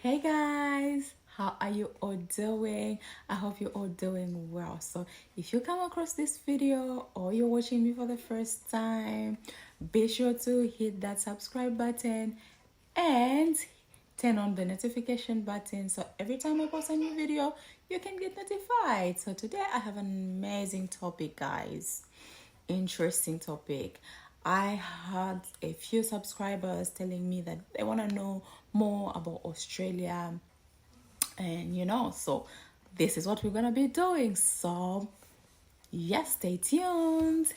Hey guys, how are you all doing? I hope you're all doing well. So, if you come across this video or you're watching me for the first time, be sure to hit that subscribe button and turn on the notification button so every time I post a new video, you can get notified. So, today I have an amazing topic, guys. Interesting topic. I had a few subscribers telling me that they want to know more about Australia, and so this is what we're gonna be doing. So, yes, stay tuned.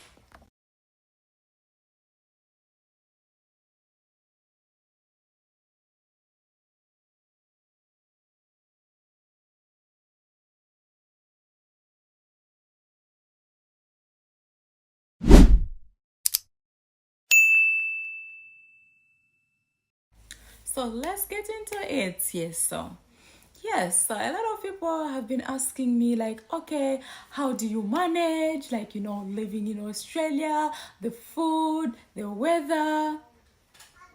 So, let's get into it. Yes, so a lot of people have been asking me, like, okay, how do you manage, like, living in Australia, the food, the weather?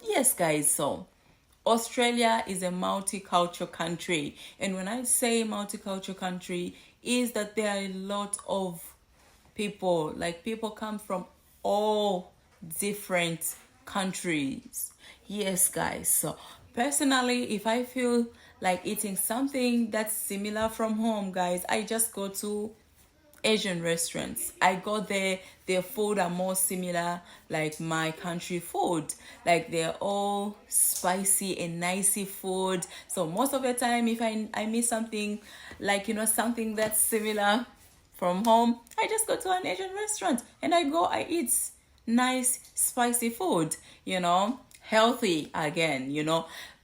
Yes, guys, so Australia is a multicultural country. And when I say multicultural country, is that there are a lot of people, like people come from all different countries. Yes, guys. So personally, if I feel like eating something that's similar from home, guys, I just go to Asian restaurants. I go there, their food are more similar like my country food. Like they're all spicy and nicey food. So most of the time if I miss something like something that's similar from home, I just go to an Asian restaurant and I eat nice spicy food, healthy again,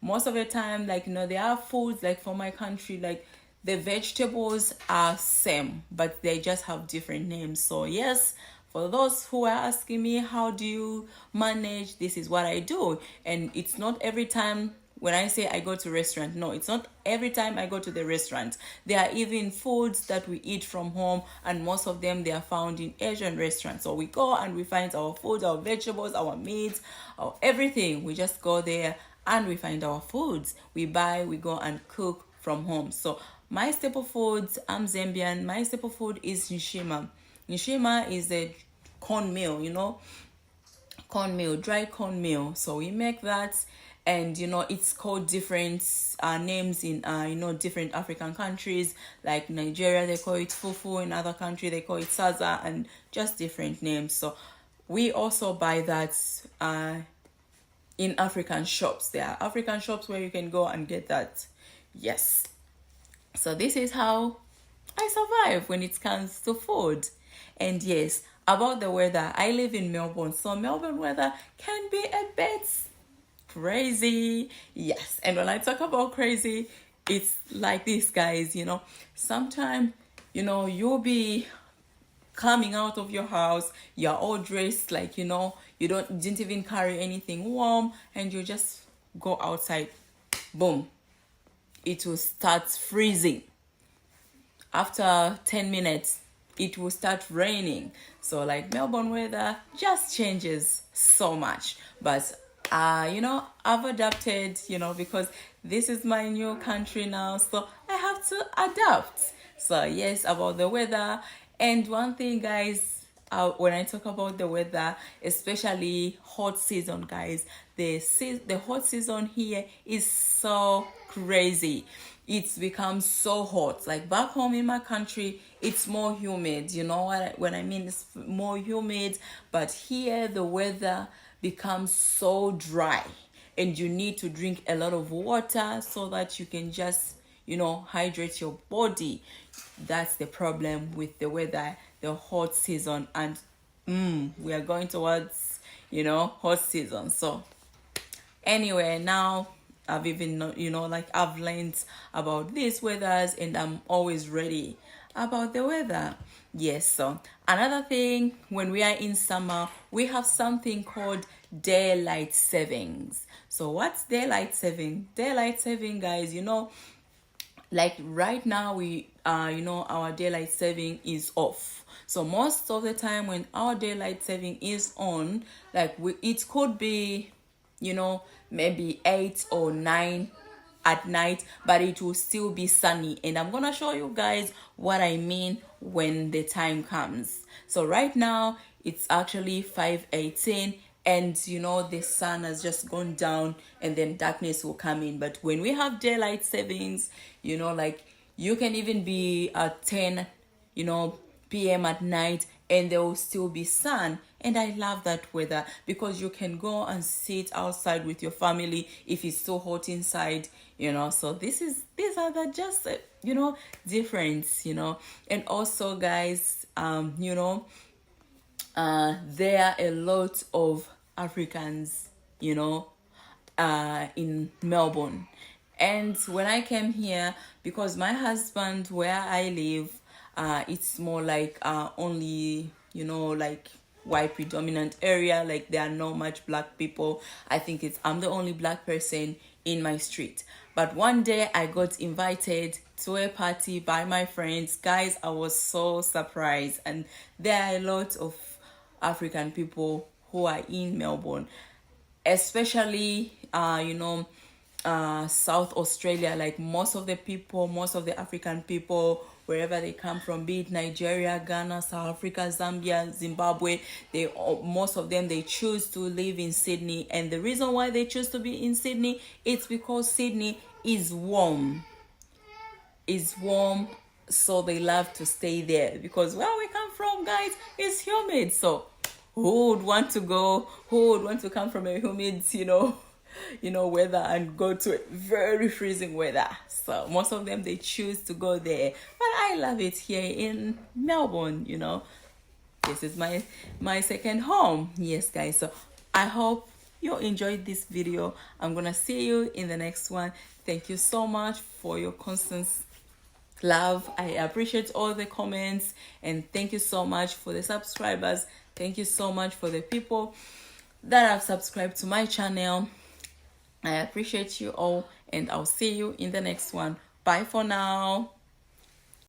most of the time, like there are foods like for my country, like the vegetables are same but they just have different names. So yes, for those who are asking me how do you manage, this is what I do. And it's not every time when I say I go to restaurant, no, it's not every time I go to the restaurant. There are even foods that we eat from home, and most of them they are found in Asian restaurants. So we go and we find our food, our vegetables, our meats, our everything. We just go there and we find our foods. We buy, we go and cook from home. So my staple foods, I'm Zambian. My staple food is nshima. Nshima is a cornmeal, cornmeal, dry cornmeal. So we make that, and it's called different names in different African countries. Like Nigeria, they call it fufu. In other country, they call it saza, and just different names. So we also buy that in African shops. There are African shops where you can go and get that. Yes. So this is how I survive when it comes to food. And yes, about the weather, I live in Melbourne, so Melbourne weather can be a bit crazy. Yes, and when I talk about crazy, it's like this, guys. Sometimes you'll be coming out of your house, you're all dressed like you didn't even carry anything warm, and you just go outside, boom, it will start freezing. After 10 minutes it will start raining. So like Melbourne weather just changes so much. But I've adapted, because this is my new country now, so I have to adapt. So yes, about the weather. And one thing, guys, when I talk about the weather, especially hot season, guys, the hot season here is so crazy. It's become so hot. Like back home in my country, it's more humid. You know when I mean it's more humid, but here the weather becomes so dry, and you need to drink a lot of water so that you can just hydrate your body. That's the problem with the weather, the hot season. And we are going towards hot season. So anyway, now I've even like I've learned about these weathers, and I'm always ready about the weather. Yes, so another thing, when we are in summer, we have something called daylight savings. So what's daylight saving? Daylight saving, guys, like right now we our daylight saving is off. So most of the time when our daylight saving is on, like it could be maybe 8 or 9 at night, but it will still be sunny. And I'm gonna show you guys what I mean when the time comes. So right now it's actually 5:18, and the sun has just gone down, and then darkness will come in. But when we have daylight savings, like you can even be at 10 p.m. at night, and there will still be sun. And I love that weather, because you can go and sit outside with your family if it's so hot inside. So these are the just difference. And also, guys, there are a lot of Africans in Melbourne. And when I came here, because my husband, where I live, it's more like only like white predominant area. Like there are not much black people. I think I'm the only black person in my street. But one day I got invited to a party by my friends. Guys, I was so surprised. And there are a lot of African people who are in Melbourne, especially South Australia. Like most of the African people, wherever they come from, be it Nigeria, Ghana, South Africa, Zambia, Zimbabwe, most of them, they choose to live in Sydney. And the reason why they choose to be in Sydney, it's because Sydney is warm. So they love to stay there, because where we come from, guys, it's humid. So who would want to come from a humid weather and go to a very freezing weather? So most of them, they choose to go there. But I love it here in Melbourne. This is my second home. Yes, guys. So I hope you enjoyed this video. I'm gonna see you in the next one. Thank you so much for your constant love. I appreciate all the comments, and thank you so much for the subscribers. Thank you so much for the people that have subscribed to my channel. I appreciate you all, and I'll see you in the next one. Bye for now.